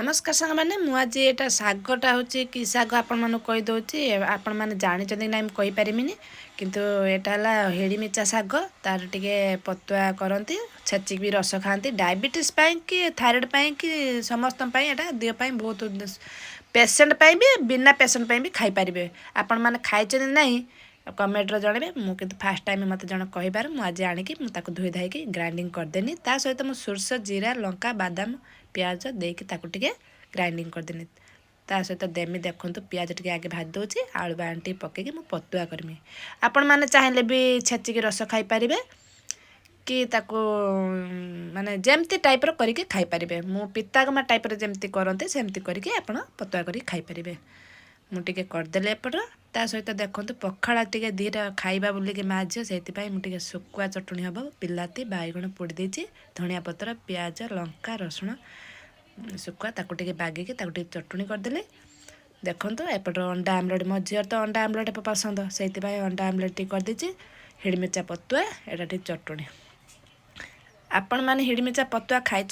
नमस्कार सांग मैंने मुझे यहाँ शागटा हूँ कि शाग आपण कहीदे आपण मैंने जानते ना मुझे कहीपरिमिनी किंतु यहाँ हेड़ीमिचा शाग तार टे पतुआ करती छेचिक भी रस खाती डायबिटीज कि थायराइड कि समस्त यहाँ देह बहुत पेसेंट भी बिना पेसेंट भी खाईपारे आपण मैंने खाई ना कमेंट जनइबे मुझे फास्ट टाइम मत जन कहीबार मुझे आणिकी मुझे धोई धाई ग्राइंडिंग करदेनी ता सहित मुझे सोरस जीरा लंका बादाम पियाज देकी ग्राइंडिंग करदेनी ता सहित देमी देखु पियाज टे आगे भाज दूसरी आलू बाटी पकईकि मुझे पतुआ करमी आपण मैंने चाहिए भी छेचिक रस खाईपारे कि ताको माने जेमती टाइपर करके खाईपारे मु पितागमा टाइपर जेमती करते सेमती करके आपण पतुआ कर खाईपारे मुझे करदेले एपट ता सहित देखो पखाड़ा टे दीटा खाइबा बोलिकी माँ झील से मुझे शुकुआ चटणी हम बिलाती बैगण पोड़ी देती धनिया पतर पियाज लंका रसुण शुकुआ ताकू टे बागिकी चटणी करदेले देखो एपट अंडा आमलेट मो झीर तो अंडा आमलेट पसंद से अंडा आमलेट टी करदे हिड़मिचा पतुआ एटा टी चटणी आपण मैंने हिड़मिचा पतुआ खाई